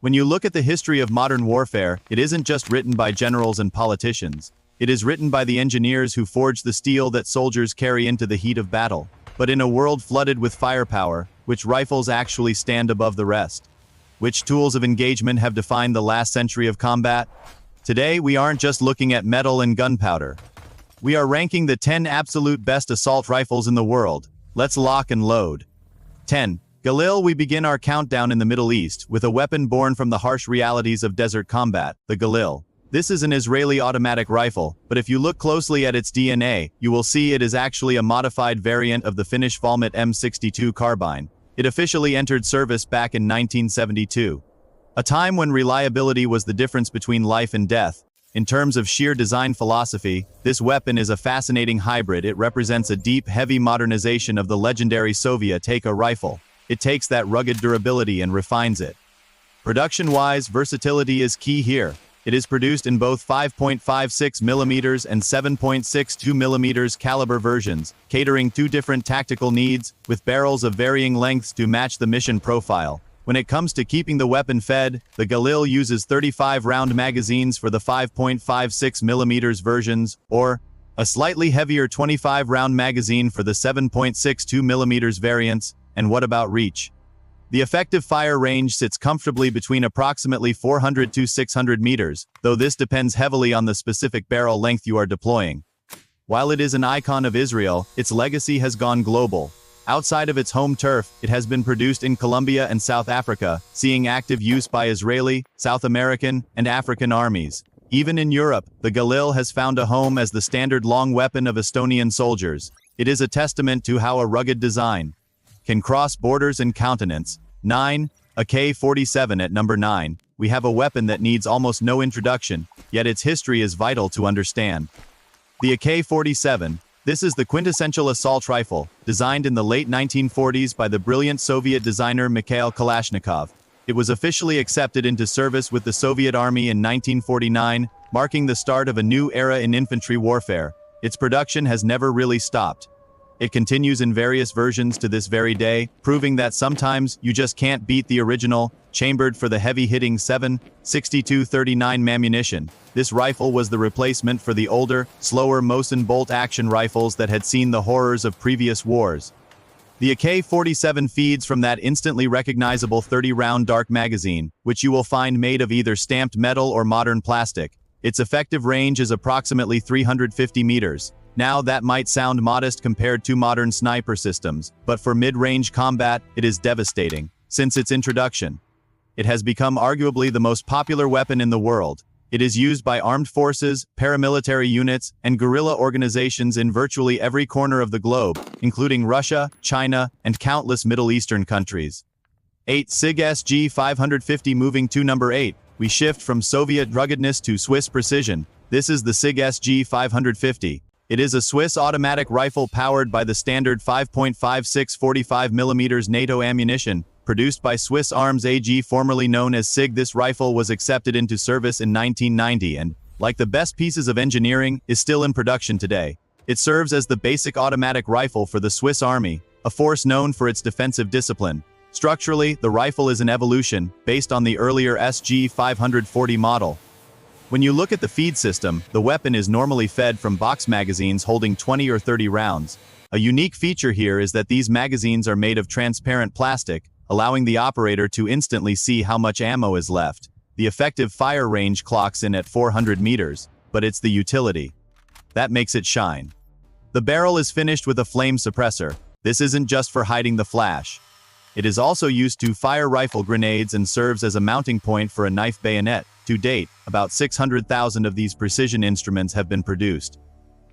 When you look at the history of modern warfare, it isn't just written by generals and politicians. It is written by the engineers who forge the steel that soldiers carry into the heat of battle. But in a world flooded with firepower, which rifles actually stand above the rest? Which tools of engagement have defined the last century of combat? Today, we aren't just looking at metal and gunpowder. We are ranking the 10 absolute best assault rifles in the world. Let's lock and load. 10. Galil. We begin our countdown in the Middle East with a weapon born from the harsh realities of desert combat, the Galil. This is an Israeli automatic rifle, but if you look closely at its DNA, you will see it is actually a modified variant of the Finnish Valmet M62 carbine. It officially entered service back in 1972. A time when reliability was the difference between life and death. In terms of sheer design philosophy, this weapon is a fascinating hybrid. It represents a deep, heavy modernization of the legendary Soviet AK rifle. It takes that rugged durability and refines it. Production-wise, versatility is key here. It is produced in both 5.56mm and 7.62mm caliber versions, catering to different tactical needs, with barrels of varying lengths to match the mission profile. When it comes to keeping the weapon fed, the Galil uses 35-round magazines for the 5.56mm versions, or a slightly heavier 25-round magazine for the 7.62mm variants. And what about reach? The effective fire range sits comfortably between approximately 400 to 600 meters, though this depends heavily on the specific barrel length you are deploying. While it is an icon of Israel, its legacy has gone global. Outside of its home turf, it has been produced in Colombia and South Africa, seeing active use by Israeli, South American, and African armies. Even in Europe, the Galil has found a home as the standard long weapon of Estonian soldiers. It is a testament to how a rugged design can cross borders and continents. 9. AK-47. At number 9, we have a weapon that needs almost no introduction, yet its history is vital to understand. The AK-47. This is the quintessential assault rifle, designed in the late 1940s by the brilliant Soviet designer Mikhail Kalashnikov. It was officially accepted into service with the Soviet Army in 1949, marking the start of a new era in infantry warfare. Its production has never really stopped. It continues in various versions to this very day, proving that sometimes you just can't beat the original, chambered for the heavy-hitting 7.62-39 ammunition. This rifle was the replacement for the older, slower Mosin bolt-action rifles that had seen the horrors of previous wars. The AK-47 feeds from that instantly recognizable 30-round dark magazine, which you will find made of either stamped metal or modern plastic. Its effective range is approximately 350 meters. Now, that might sound modest compared to modern sniper systems, but for mid-range combat, it is devastating. Since its introduction, it has become arguably the most popular weapon in the world. It is used by armed forces, paramilitary units, and guerrilla organizations in virtually every corner of the globe, including Russia, China, and countless Middle Eastern countries. 8. SIG SG-550. Moving to number 8, we shift from Soviet ruggedness to Swiss precision. This is the SIG SG-550. It is a Swiss automatic rifle powered by the standard 5.56-45mm NATO ammunition, produced by Swiss Arms AG, formerly known as SIG. This rifle was accepted into service in 1990 and, like the best pieces of engineering, is still in production today. It serves as the basic automatic rifle for the Swiss Army, a force known for its defensive discipline. Structurally, the rifle is an evolution, based on the earlier SG-540 model. When you look at the feed system, the weapon is normally fed from box magazines holding 20 or 30 rounds. A unique feature here is that these magazines are made of transparent plastic, allowing the operator to instantly see how much ammo is left. The effective fire range clocks in at 400 meters, but it's the utility that makes it shine. The barrel is finished with a flame suppressor. This isn't just for hiding the flash. It is also used to fire rifle grenades and serves as a mounting point for a knife bayonet. To date, about 600,000 of these precision instruments have been produced.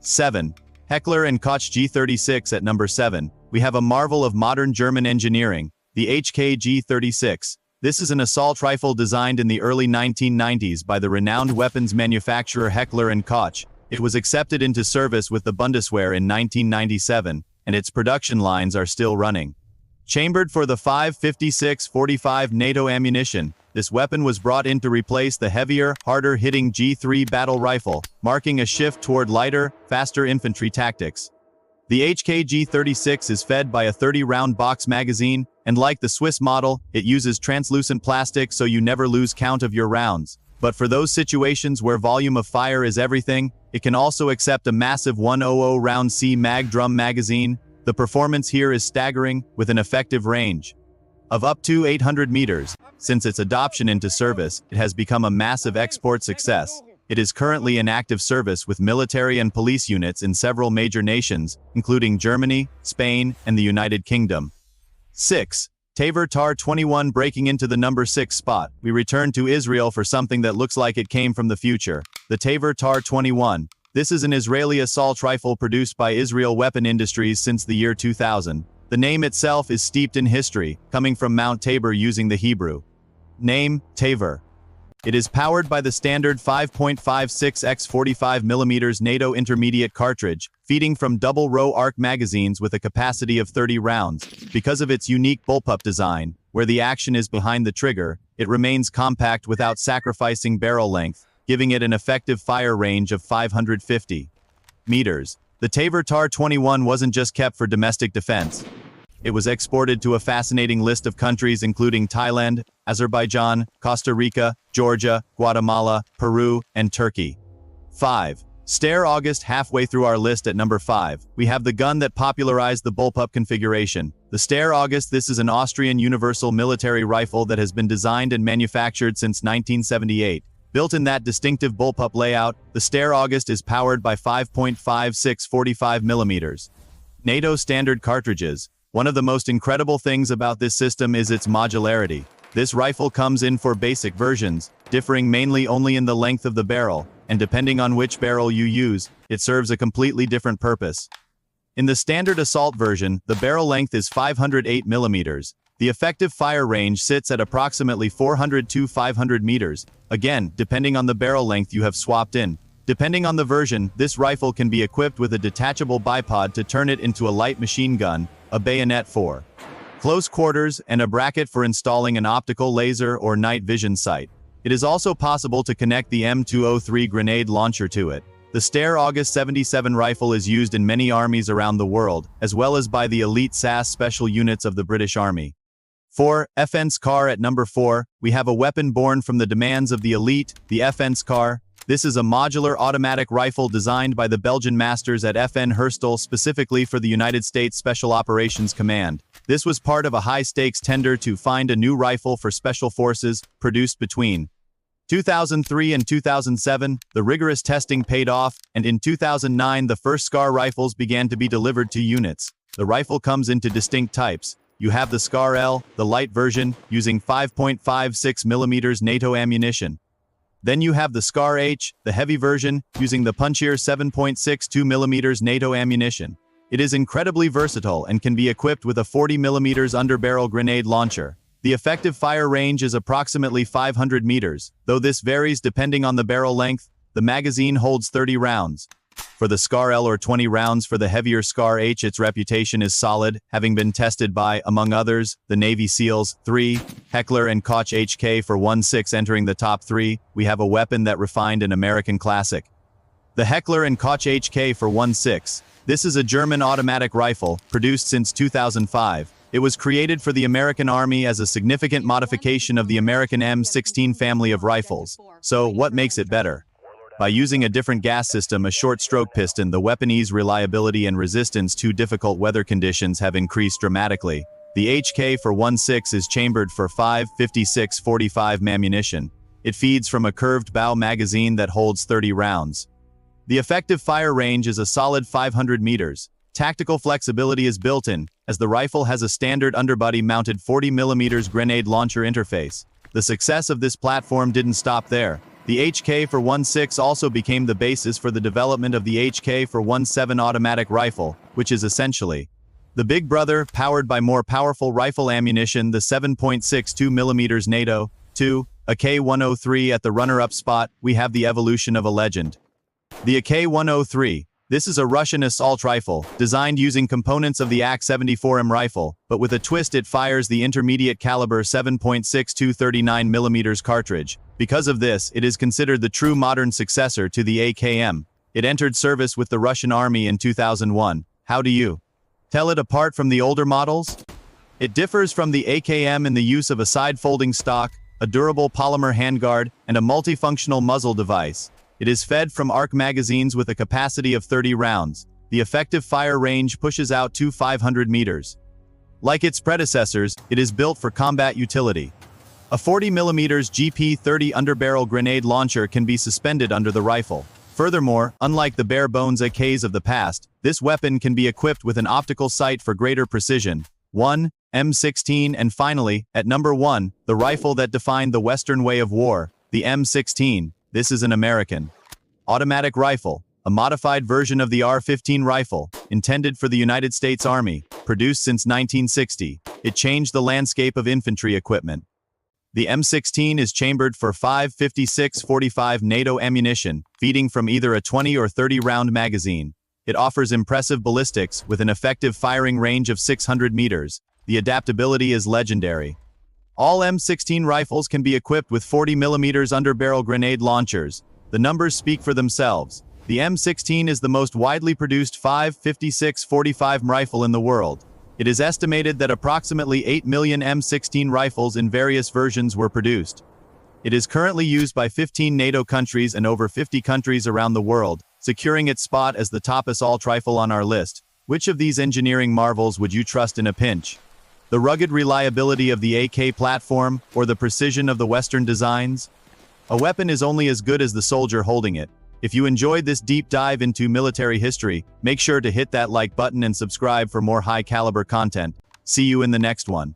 7. Heckler & Koch G36. At number 7, we have a marvel of modern German engineering, the HK G36. This is an assault rifle designed in the early 1990s by the renowned weapons manufacturer Heckler & Koch. It was accepted into service with the Bundeswehr in 1997, and its production lines are still running. Chambered for the 5.56-45 NATO ammunition, this weapon was brought in to replace the heavier, harder-hitting G3 battle rifle, marking a shift toward lighter, faster infantry tactics. The HKG-36 is fed by a 30-round box magazine, and like the Swiss model, it uses translucent plastic so you never lose count of your rounds. But for those situations where volume of fire is everything, it can also accept a massive 100-round C mag drum magazine. The performance here is staggering, with an effective range of up to 800 meters. Since its adoption into service, it has become a massive export success. It is currently in active service with military and police units in several major nations, including Germany, Spain, and the United Kingdom. 6. Taver TAR-21. Breaking into the number 6 spot, we return to Israel for something that looks like it came from the future. The Taver TAR-21. This is an Israeli assault rifle produced by Israel Weapon Industries since the year 2000. The name itself is steeped in history, coming from Mount Tabor using the Hebrew name, Taver. It is powered by the standard 5.56 x 45mm NATO intermediate cartridge, feeding from double-row ARC magazines with a capacity of 30 rounds. Because of its unique bullpup design, where the action is behind the trigger, it remains compact without sacrificing barrel length, giving it an effective fire range of 550 meters. The Taver TAR-21 wasn't just kept for domestic defense. It was exported to a fascinating list of countries including Thailand, Azerbaijan, Costa Rica, Georgia, Guatemala, Peru, and Turkey. 5. Steyr August. Halfway through our list at number 5, we have the gun that popularized the bullpup configuration. The Steyr August. This is an Austrian universal military rifle that has been designed and manufactured since 1978. Built in that distinctive bullpup layout, the Steyr August is powered by 5.56 45mm NATO standard cartridges. One of the most incredible things about this system is its modularity. This rifle comes in 4 basic versions, differing mainly only in the length of the barrel, and depending on which barrel you use, it serves a completely different purpose. In the standard assault version, the barrel length is 508 millimeters. The effective fire range sits at approximately 400 to 500 meters, again, depending on the barrel length you have swapped in. Depending on the version, this rifle can be equipped with a detachable bipod to turn it into a light machine gun, a bayonet for close quarters, and a bracket for installing an optical laser or night vision sight. It is also possible to connect the M203 grenade launcher to it. The Steyr August 77 rifle is used in many armies around the world, as well as by the elite SAS special units of the British Army. 4. FN SCAR. At number 4, we have a weapon born from the demands of the elite, the FN SCAR. This is a modular automatic rifle designed by the Belgian masters at FN Herstal specifically for the United States Special Operations Command. This was part of a high-stakes tender to find a new rifle for special forces, produced between 2003 and 2007. The rigorous testing paid off, and in 2009 the first SCAR rifles began to be delivered to units. The rifle comes into distinct types. You have the SCAR L, the light version, using 5.56mm NATO ammunition. Then you have the SCAR H, the heavy version, using the punchier 7.62mm NATO ammunition. It is incredibly versatile and can be equipped with a 40mm underbarrel grenade launcher. The effective fire range is approximately 500 meters, though this varies depending on the barrel length. The magazine holds 30 rounds. For the SCAR L or 20 rounds for the heavier SCAR H, its reputation is solid, having been tested by, among others, the Navy SEALs. 3. Heckler & Koch HK-416. Entering the top 3, we have a weapon that refined an American classic. The Heckler & Koch HK-416. This is a German automatic rifle, produced since 2005. It was created for the American Army as a significant modification of the American M16 family of rifles. So, what makes it better? By using a different gas system, a short-stroke piston, the weapon's reliability and resistance to difficult weather conditions have increased dramatically. The HK-416 is chambered for 5.56-45 ammunition. It feeds from a curved bow magazine that holds 30 rounds. The effective fire range is a solid 500 meters. Tactical flexibility is built in, as the rifle has a standard underbody-mounted 40mm grenade launcher interface. The success of this platform didn't stop there. The HK-416 also became the basis for the development of the HK-417 automatic rifle, which is essentially the big brother, powered by more powerful rifle ammunition, the 7.62mm NATO. 2. AK-103. At the runner-up spot, we have the evolution of a legend. The AK-103. This is a Russian assault rifle, designed using components of the AK-74M rifle, but with a twist it fires the intermediate caliber 7.62-39mm cartridge. Because of this, it is considered the true modern successor to the AKM. It entered service with the Russian Army in 2001. How do you tell it apart from the older models? It differs from the AKM in the use of a side-folding stock, a durable polymer handguard, and a multifunctional muzzle device. It is fed from ARC magazines with a capacity of 30 rounds. The effective fire range pushes out to 500 meters. Like its predecessors, it is built for combat utility. A 40mm GP-30 underbarrel grenade launcher can be suspended under the rifle. Furthermore, unlike the bare-bones AKs of the past, this weapon can be equipped with an optical sight for greater precision. 1. M16 and finally, at number 1, the rifle that defined the Western way of war, the M16. This is an American automatic rifle, a modified version of the R-15 rifle, intended for the United States Army, produced since 1960. It changed the landscape of infantry equipment. The M16 is chambered for 5.56-45 NATO ammunition, feeding from either a 20 or 30-round magazine. It offers impressive ballistics with an effective firing range of 600 meters. The adaptability is legendary. All M16 rifles can be equipped with 40mm underbarrel grenade launchers. The numbers speak for themselves. The M16 is the most widely produced 5.56-45 rifle in the world. It is estimated that approximately 8 million M16 rifles in various versions were produced. It is currently used by 15 NATO countries and over 50 countries around the world, securing its spot as the top assault rifle on our list. Which of these engineering marvels would you trust in a pinch? The rugged reliability of the AK platform, or the precision of the Western designs? A weapon is only as good as the soldier holding it. If you enjoyed this deep dive into military history, make sure to hit that like button and subscribe for more high-caliber content. See you in the next one.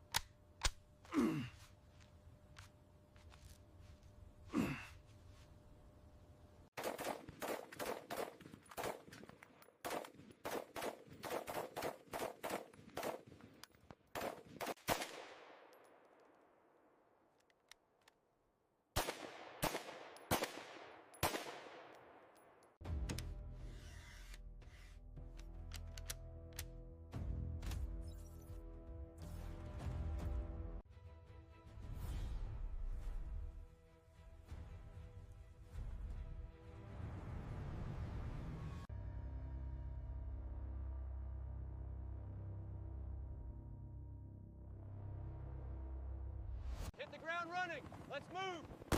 Hit the ground running. Let's move.